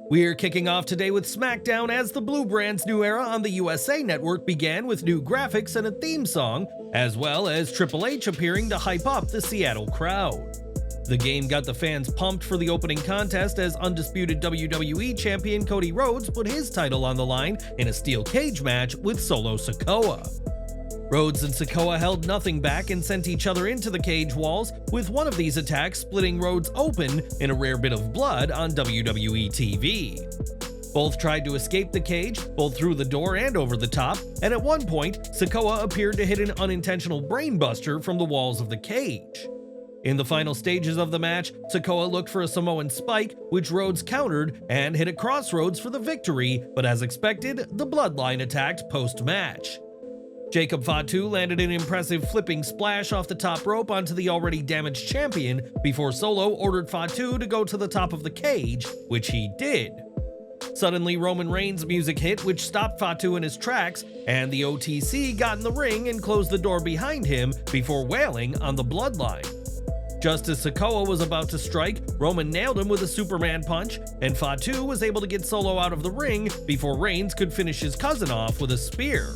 We're kicking off today with SmackDown as the Blue Brand's new era on the USA Network began with new graphics and a theme song, as well as Triple H appearing to hype up the Seattle crowd. The game got the fans pumped for the opening contest as undisputed WWE champion Cody Rhodes put his title on the line in a steel cage match with Solo Sikoa. Rhodes and Sikoa held nothing back and sent each other into the cage walls, with one of these attacks splitting Rhodes open in a rare bit of blood on WWE TV. Both tried to escape the cage, both through the door and over the top, and at one point, Sikoa appeared to hit an unintentional brainbuster from the walls of the cage. In the final stages of the match, Sikoa looked for a Samoan spike, which Rhodes countered and hit a crossroads for the victory, but as expected, the Bloodline attacked post-match. Jacob Fatu landed an impressive flipping splash off the top rope onto the already damaged champion before Solo ordered Fatu to go to the top of the cage, which he did. Suddenly, Roman Reigns' music hit, which stopped Fatu in his tracks, and the OTC got in the ring and closed the door behind him before wailing on the Bloodline. Just as Sikoa was about to strike, Roman nailed him with a Superman punch, and Fatu was able to get Solo out of the ring before Reigns could finish his cousin off with a spear.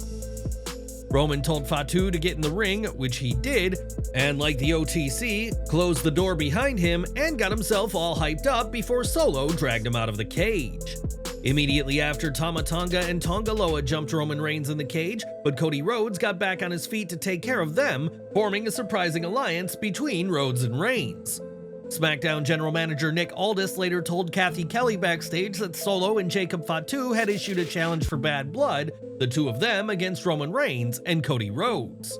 Roman told Fatu to get in the ring, which he did, and like the OTC, closed the door behind him and got himself all hyped up before Solo dragged him out of the cage. Immediately after, Tama Tonga and Tonga Loa jumped Roman Reigns in the cage, but Cody Rhodes got back on his feet to take care of them, forming a surprising alliance between Rhodes and Reigns. SmackDown General Manager Nick Aldis later told Kathy Kelly backstage that Solo and Jacob Fatu had issued a challenge for Bad Blood, the two of them against Roman Reigns and Cody Rhodes.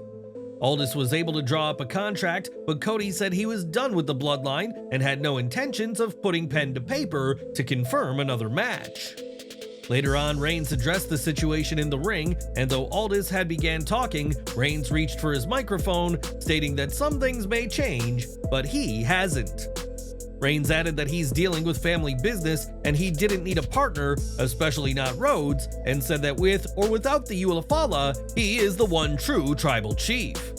Aldis was able to draw up a contract, but Cody said he was done with the Bloodline and had no intentions of putting pen to paper to confirm another match. Later on, Reigns addressed the situation in the ring, and though Aldis had began talking, Reigns reached for his microphone, stating that some things may change, but he hasn't. Reigns added that he's dealing with family business and he didn't need a partner, especially not Rhodes, and said that with or without the Ulafala, he is the one true tribal chief.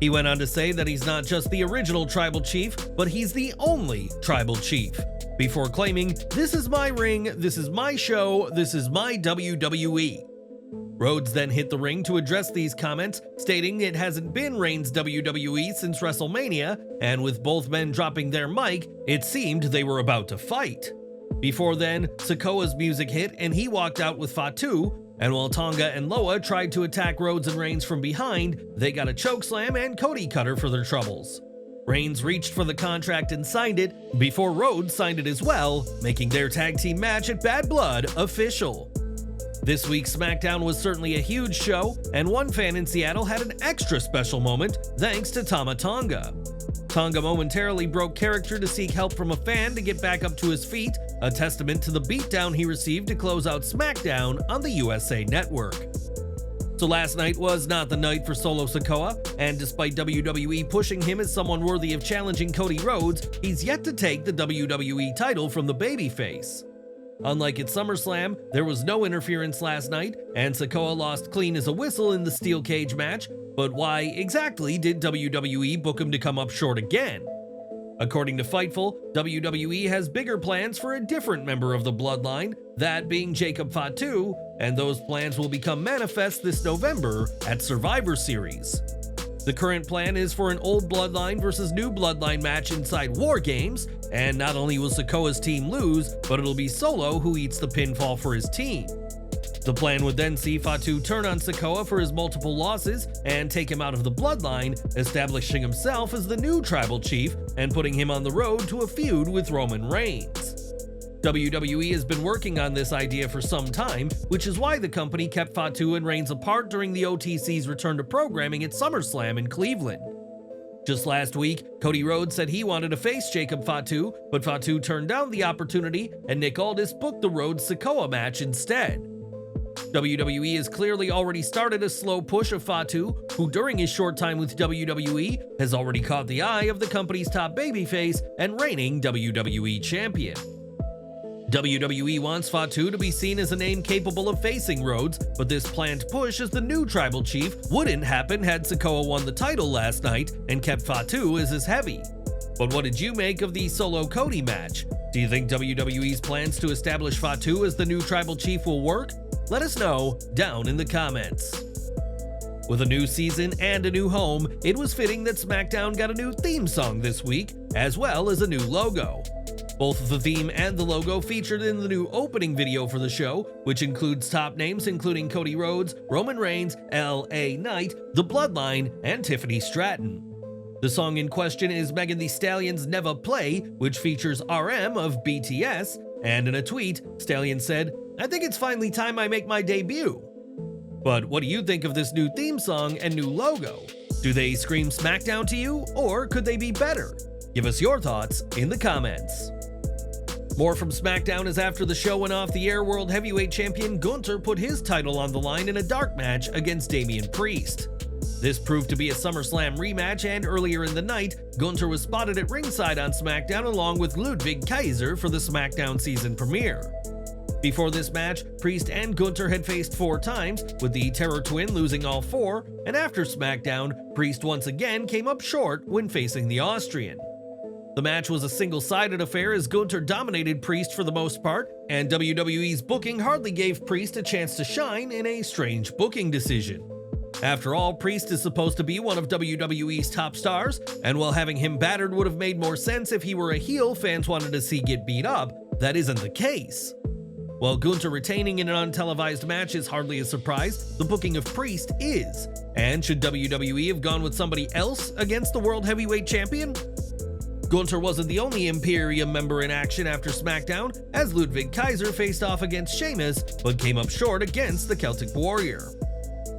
He went on to say that he's not just the original tribal chief, but he's the only tribal chief, before claiming, "This is my ring, this is my show, this is my WWE." Rhodes then hit the ring to address these comments, stating it hasn't been Reigns' WWE since WrestleMania, and with both men dropping their mic, it seemed they were about to fight. Before then, Sikoa's music hit and he walked out with Fatu, and while Tonga and Loa tried to attack Rhodes and Reigns from behind, they got a chokeslam and Cody cutter for their troubles. Reigns reached for the contract and signed it, before Rhodes signed it as well, making their tag team match at Bad Blood official. This week's SmackDown was certainly a huge show, and one fan in Seattle had an extra special moment thanks to Tama Tonga. Tonga momentarily broke character to seek help from a fan to get back up to his feet, a testament to the beatdown he received to close out SmackDown on the USA Network. So last night was not the night for Solo Sikoa, and despite WWE pushing him as someone worthy of challenging Cody Rhodes, he's yet to take the WWE title from the babyface. Unlike at SummerSlam, there was no interference last night, and Sikoa lost clean as a whistle in the steel cage match, but why exactly did WWE book him to come up short again? According to Fightful, WWE has bigger plans for a different member of the Bloodline, that being Jacob Fatu, and those plans will become manifest this November at Survivor Series. The current plan is for an old Bloodline versus new Bloodline match inside War Games, and not only will Sikoa's team lose, but it'll be Solo who eats the pinfall for his team. The plan would then see Fatu turn on Sikoa for his multiple losses and take him out of the Bloodline, establishing himself as the new tribal chief and putting him on the road to a feud with Roman Reigns. WWE has been working on this idea for some time, which is why the company kept Fatu and Reigns apart during the OTC's return to programming at SummerSlam in Cleveland. Just last week, Cody Rhodes said he wanted to face Jacob Fatu, but Fatu turned down the opportunity and Nick Aldis booked the Rhodes-Sikoa match instead. WWE has clearly already started a slow push of Fatu, who during his short time with WWE has already caught the eye of the company's top babyface and reigning WWE champion. WWE wants Fatu to be seen as a name capable of facing Rhodes, but this planned push as the new tribal chief wouldn't happen had Sikoa won the title last night and kept Fatu as his heavy. But what did you make of the Solo Cody match? Do you think WWE's plans to establish Fatu as the new tribal chief will work? Let us know down in the comments. With a new season and a new home, it was fitting that SmackDown got a new theme song this week, as well as a new logo. Both the theme and the logo featured in the new opening video for the show, which includes top names including Cody Rhodes, Roman Reigns, LA Knight, The Bloodline, and Tiffany Stratton. The song in question is Megan Thee Stallion's Never Play, which features RM of BTS, and in a tweet, Stallion said, "I think it's finally time I make my debut." But what do you think of this new theme song and new logo? Do they scream SmackDown to you, or could they be better? Give us your thoughts in the comments. More from SmackDown as after the show went off the air, World Heavyweight Champion Gunther put his title on the line in a dark match against Damian Priest. This proved to be a SummerSlam rematch, and earlier in the night, Gunther was spotted at ringside on SmackDown along with Ludwig Kaiser for the SmackDown season premiere. Before this match, Priest and Gunther had faced 4 times, with the Terror Twin losing all 4, and after SmackDown, Priest once again came up short when facing the Austrian. The match was a single-sided affair as Gunther dominated Priest for the most part, and WWE's booking hardly gave Priest a chance to shine in a strange booking decision. After all, Priest is supposed to be one of WWE's top stars, and while having him battered would have made more sense if he were a heel fans wanted to see get beat up, that isn't the case. While Gunther retaining in an untelevised match is hardly a surprise, the booking of Priest is. And should WWE have gone with somebody else against the World Heavyweight Champion? Gunther wasn't the only Imperium member in action after SmackDown, as Ludwig Kaiser faced off against Sheamus, but came up short against the Celtic Warrior.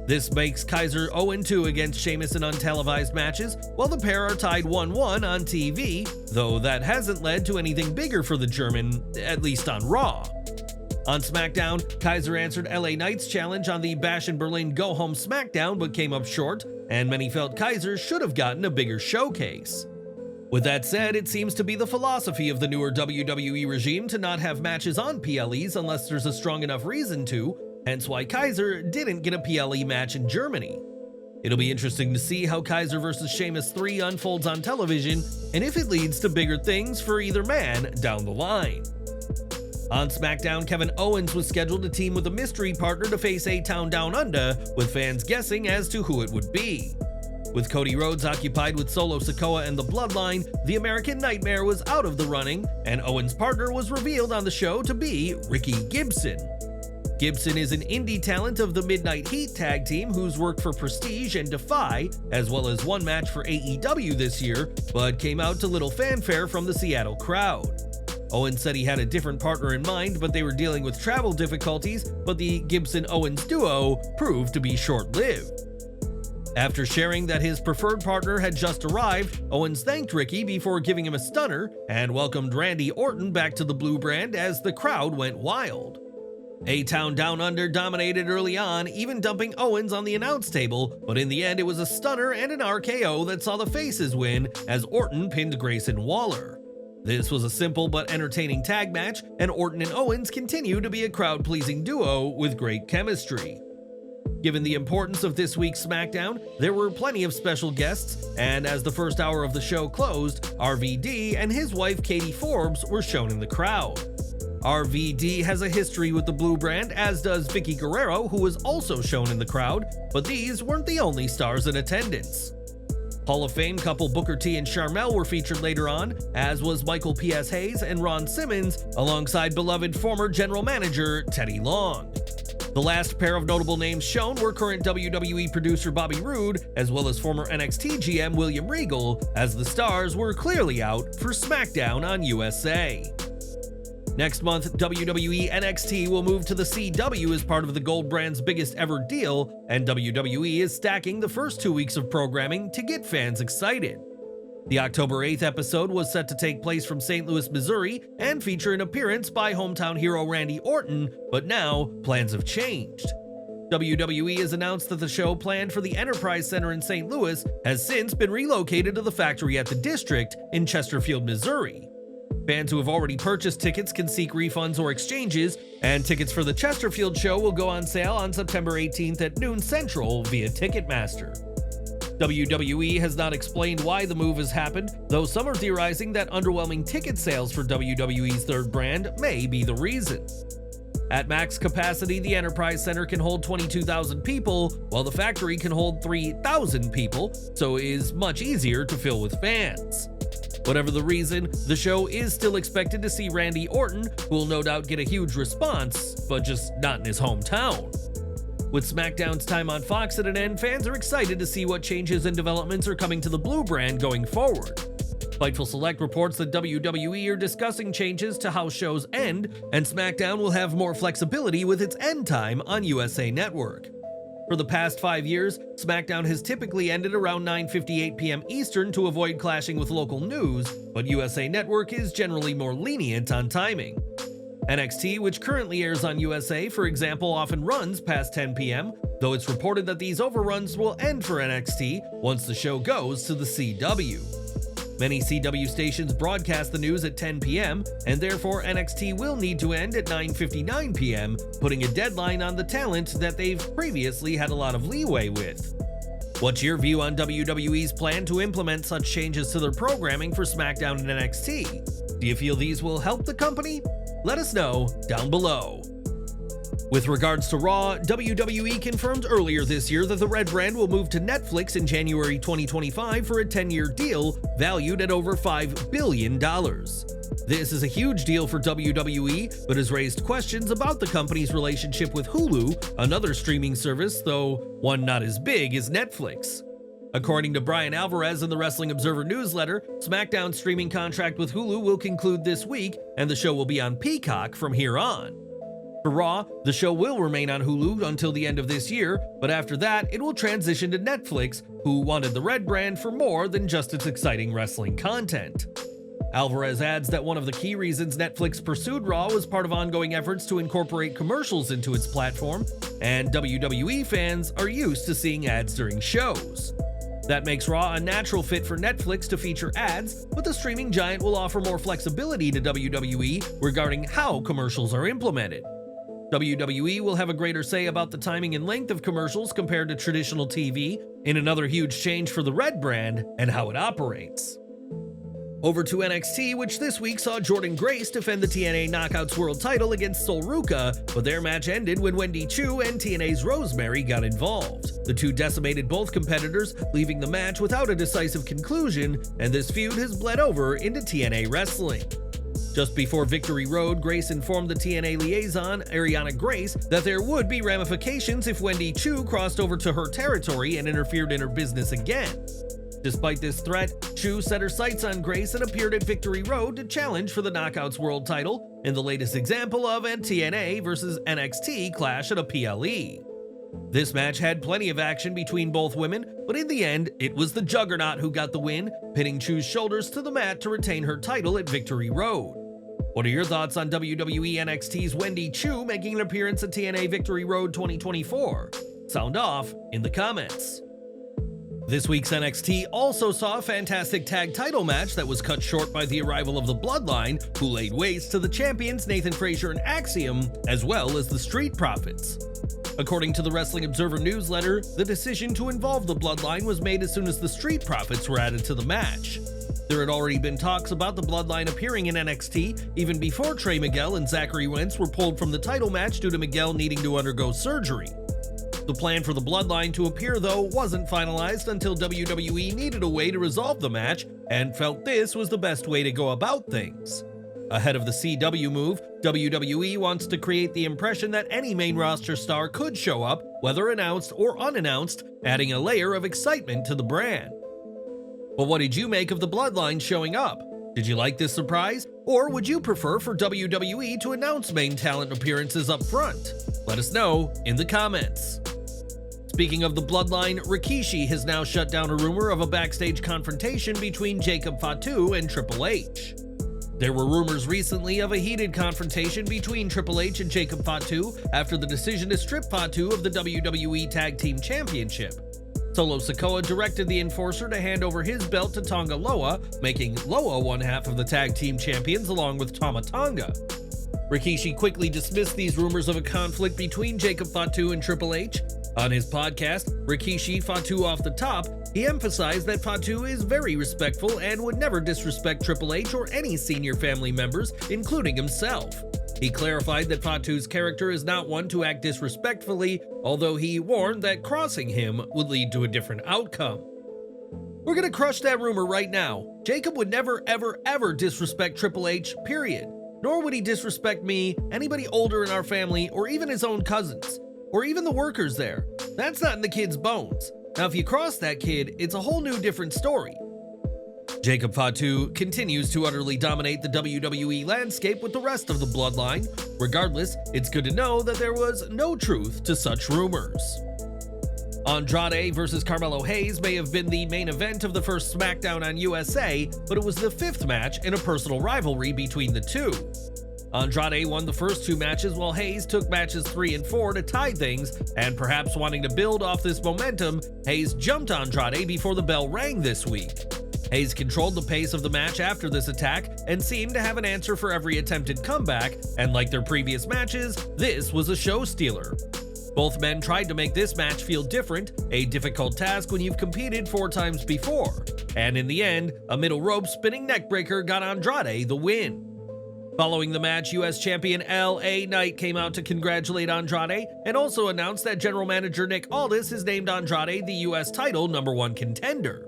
This makes Kaiser 0-2 against Sheamus in untelevised matches, while the pair are tied 1-1 on TV, though that hasn't led to anything bigger for the German, at least on Raw. On SmackDown, Kaiser answered LA Knight's challenge on the Bash in Berlin Go Home SmackDown but came up short, and many felt Kaiser should have gotten a bigger showcase. With that said, it seems to be the philosophy of the newer WWE regime to not have matches on PLEs unless there's a strong enough reason to, hence why Kaiser didn't get a PLE match in Germany. It'll be interesting to see how Kaiser vs. Sheamus 3 unfolds on television, and if it leads to bigger things for either man down the line. On SmackDown, Kevin Owens was scheduled to team with a mystery partner to face A-Town Down Under, with fans guessing as to who it would be. With Cody Rhodes occupied with Solo Sikoa and the Bloodline, the American Nightmare was out of the running, and Owens' partner was revealed on the show to be Ricky Gibson. Gibson is an indie talent of the Midnight Heat tag team who's worked for Prestige and Defy, as well as one match for AEW this year, but came out to little fanfare from the Seattle crowd. Owens said he had a different partner in mind, but they were dealing with travel difficulties, but the Gibson-Owens duo proved to be short-lived. After sharing that his preferred partner had just arrived, Owens thanked Ricky before giving him a stunner and welcomed Randy Orton back to the Blue Brand as the crowd went wild. A-Town Down Under dominated early on, even dumping Owens on the announce table, but in the end it was a stunner and an RKO that saw the faces win as Orton pinned Grayson Waller. This was a simple but entertaining tag match, and Orton and Owens continue to be a crowd-pleasing duo with great chemistry. Given the importance of this week's SmackDown, there were plenty of special guests, and as the first hour of the show closed, RVD and his wife Katie Forbes were shown in the crowd. RVD has a history with the Blue Brand, as does Vicky Guerrero, who was also shown in the crowd, but these weren't the only stars in attendance. Hall of Fame couple Booker T and Sharmell were featured later on, as was Michael P.S. Hayes and Ron Simmons, alongside beloved former general manager Teddy Long. The last pair of notable names shown were current WWE producer Bobby Roode, as well as former NXT GM William Regal, as the stars were clearly out for SmackDown on USA. Next month, WWE NXT will move to the CW as part of the Gold Brand's biggest ever deal, and WWE is stacking the first 2 weeks of programming to get fans excited. The October 8th episode was set to take place from St. Louis, Missouri, and feature an appearance by hometown hero Randy Orton, but now plans have changed. WWE has announced that the show planned for the Enterprise Center in St. Louis has since been relocated to the factory at the District in Chesterfield, Missouri. Fans who have already purchased tickets can seek refunds or exchanges, and tickets for the Chesterfield show will go on sale on September 18th at noon Central via Ticketmaster. WWE has not explained why the move has happened, though some are theorizing that underwhelming ticket sales for WWE's third brand may be the reason. At max capacity, the Enterprise Center can hold 22,000 people, while the factory can hold 3,000 people, so it is much easier to fill with fans. Whatever the reason, the show is still expected to see Randy Orton, who will no doubt get a huge response, but just not in his hometown. With SmackDown's time on Fox at an end, fans are excited to see what changes and developments are coming to the Blue brand going forward. Fightful Select reports that WWE are discussing changes to how shows end, and SmackDown will have more flexibility with its end time on USA Network. For the past 5 years, SmackDown has typically ended around 9:58 p.m. Eastern to avoid clashing with local news, but USA Network is generally more lenient on timing. NXT, which currently airs on USA, for example, often runs past 10 p.m., though it's reported that these overruns will end for NXT once the show goes to the CW. Many CW stations broadcast the news at 10 p.m., and therefore NXT will need to end at 9:59 p.m., putting a deadline on the talent that they've previously had a lot of leeway with. What's your view on WWE's plan to implement such changes to their programming for SmackDown and NXT? Do you feel these will help the company? Let us know down below. With regards to Raw, WWE confirmed earlier this year that the Red brand will move to Netflix in January 2025 for a 10-year deal valued at over $5 billion. This is a huge deal for WWE, but has raised questions about the company's relationship with Hulu, another streaming service, though one not as big as Netflix. According to Brian Alvarez in the Wrestling Observer newsletter, SmackDown's streaming contract with Hulu will conclude this week, and the show will be on Peacock from here on. For Raw, the show will remain on Hulu until the end of this year, but after that, it will transition to Netflix, who wanted the Red brand for more than just its exciting wrestling content. Alvarez adds that one of the key reasons Netflix pursued Raw was part of ongoing efforts to incorporate commercials into its platform, and WWE fans are used to seeing ads during shows. That makes Raw a natural fit for Netflix to feature ads, but the streaming giant will offer more flexibility to WWE regarding how commercials are implemented. WWE will have a greater say about the timing and length of commercials compared to traditional TV, in another huge change for the Red brand and how it operates. Over to NXT, which this week saw Jordynne Grace defend the TNA Knockouts World title against Sol Ruca, but their match ended when Wendy Choo and TNA's Rosemary got involved. The two decimated both competitors, leaving the match without a decisive conclusion, and this feud has bled over into TNA wrestling. Just before Victory Road, Grace informed the TNA liaison, Ariana Grace, that there would be ramifications if Wendy Choo crossed over to her territory and interfered in her business again. Despite this threat, Choo set her sights on Grace and appeared at Victory Road to challenge for the Knockouts World title in the latest example of a TNA versus NXT clash at a PLE. This match had plenty of action between both women, but in the end, it was the Juggernaut who got the win, pinning Choo's shoulders to the mat to retain her title at Victory Road. What are your thoughts on WWE NXT's Wendy Choo making an appearance at TNA Victory Road 2024? Sound off in the comments. This week's NXT also saw a fantastic tag title match that was cut short by the arrival of the Bloodline, who laid waste to the champions Nathan Frazier and Axiom, as well as the Street Profits. According to the Wrestling Observer newsletter, the decision to involve the Bloodline was made as soon as the Street Profits were added to the match. There had already been talks about the Bloodline appearing in NXT even before Trey Miguel and Zachary Wentz were pulled from the title match due to Miguel needing to undergo surgery. The plan for the Bloodline to appear, though, wasn't finalized until WWE needed a way to resolve the match and felt this was the best way to go about things. Ahead of the CW move, WWE wants to create the impression that any main roster star could show up, whether announced or unannounced, adding a layer of excitement to the brand. But what did you make of the Bloodline showing up? Did you like this surprise? Or would you prefer for WWE to announce main talent appearances up front? Let us know in the comments. Speaking of the Bloodline, Rikishi has now shut down a rumor of a backstage confrontation between Jacob Fatu and Triple H. There were rumors recently of a heated confrontation between Triple H and Jacob Fatu after the decision to strip Fatu of the WWE Tag Team Championship. Solo Sikoa directed the enforcer to hand over his belt to Tonga Loa, making Loa one half of the tag team champions along with Tama Tonga. Rikishi quickly dismissed these rumors of a conflict between Jacob Fatu and Triple H. On his podcast, Rikishi Fatu Off the Top, he emphasized that Fatu is very respectful and would never disrespect Triple H or any senior family members, including himself. He clarified that Fatu's character is not one to act disrespectfully, although he warned that crossing him would lead to a different outcome. We're gonna crush that rumor right now. Jacob would never ever disrespect Triple H, period. Nor would he disrespect me, anybody older in our family, or even his own cousins. Or even the workers there. That's not in the kid's bones. Now if you cross that kid, it's a whole new different story. Jacob Fatu continues to utterly dominate the WWE landscape with the rest of the Bloodline. Regardless, it's good to know that there was no truth to such rumors. Andrade vs. Carmelo Hayes may have been the main event of the first SmackDown on USA, but it was the fifth match in a personal rivalry between the two. Andrade won the first two matches while Hayes took matches 3 and 4 to tie things, and perhaps wanting to build off this momentum, Hayes jumped Andrade before the bell rang this week. Hayes controlled the pace of the match after this attack and seemed to have an answer for every attempted comeback, and like their previous matches, this was a show stealer. Both men tried to make this match feel different, a difficult task when you've competed 4 times before, and in the end, a middle rope spinning neckbreaker got Andrade the win. Following the match, US champion LA Knight came out to congratulate Andrade and also announced that general manager Nick Aldis has named Andrade the US title #1 contender.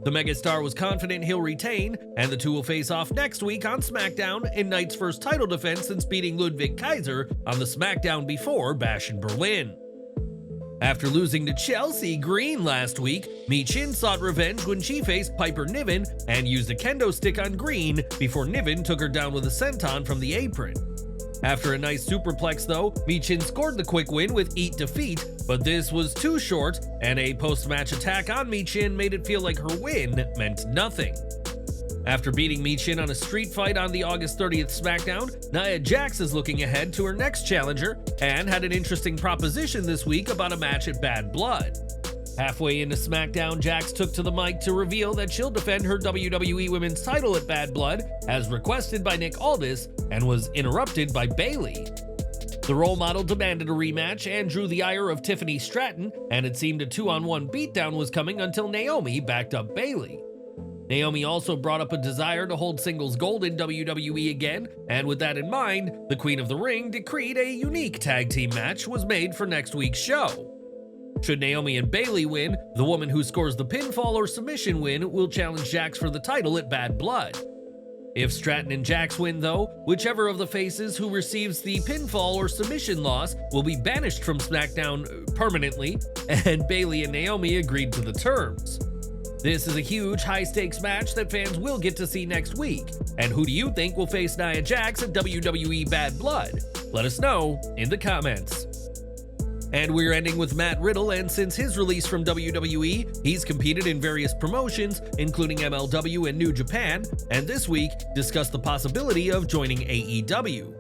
The megastar was confident he'll retain, and the two will face off next week on SmackDown in Knight's first title defense since beating Ludwig Kaiser on the SmackDown before Bash in Berlin. After losing to Chelsea Green last week, Michin sought revenge when she faced Piper Niven and used a kendo stick on Green before Niven took her down with a senton from the apron. After a nice superplex though, Michin scored the quick win with Eat Defeat, but this was too short, and a post-match attack on Michin made it feel like her win meant nothing. After beating Michin on a street fight on the August 30th SmackDown, Nia Jax is looking ahead to her next challenger and had an interesting proposition this week about a match at Bad Blood. Halfway into SmackDown, Jax took to the mic to reveal that she'll defend her WWE Women's title at Bad Blood, as requested by Nick Aldis, and was interrupted by Bayley. The role model demanded a rematch and drew the ire of Tiffany Stratton, and it seemed a 2-on-1 beatdown was coming until Naomi backed up Bayley. Naomi also brought up a desire to hold singles gold in WWE again, and with that in mind, the Queen of the Ring decreed a unique tag team match was made for next week's show. Should Naomi and Bayley win, the woman who scores the pinfall or submission win will challenge Jax for the title at Bad Blood. If Stratton and Jax win though, whichever of the faces who receives the pinfall or submission loss will be banished from SmackDown permanently, and Bayley and Naomi agreed to the terms. This is a huge, high-stakes match that fans will get to see next week. And who do you think will face Nia Jax at WWE Bad Blood? Let us know in the comments. And we're ending with Matt Riddle, and since his release from WWE, he's competed in various promotions, including MLW and New Japan, and this week discussed the possibility of joining AEW.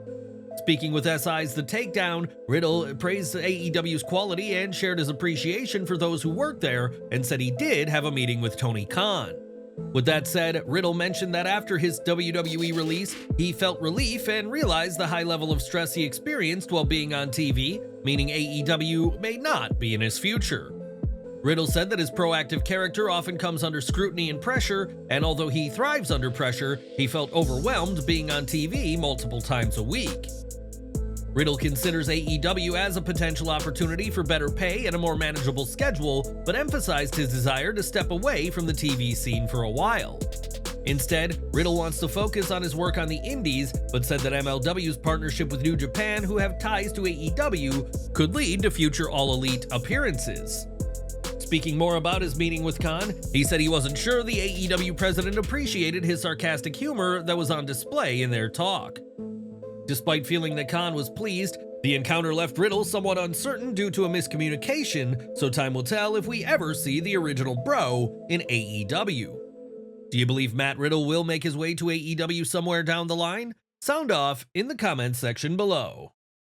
Speaking with SI's The Takedown, Riddle praised AEW's quality and shared his appreciation for those who work there, and said he did have a meeting with Tony Khan. With that said, Riddle mentioned that after his WWE release, he felt relief and realized the high level of stress he experienced while being on TV, meaning AEW may not be in his future. Riddle said that his proactive character often comes under scrutiny and pressure, and although he thrives under pressure, he felt overwhelmed being on TV multiple times a week. Riddle considers AEW as a potential opportunity for better pay and a more manageable schedule, but emphasized his desire to step away from the TV scene for a while. Instead, Riddle wants to focus on his work on the indies, but said that MLW's partnership with New Japan, who have ties to AEW, could lead to future All Elite appearances. Speaking more about his meeting with Khan, he said he wasn't sure the AEW president appreciated his sarcastic humor that was on display in their talk. Despite feeling that Khan was pleased, the encounter left Riddle somewhat uncertain due to a miscommunication, so time will tell if we ever see the original bro in AEW. Do you believe Matt Riddle will make his way to AEW somewhere down the line? Sound off in the comments section below.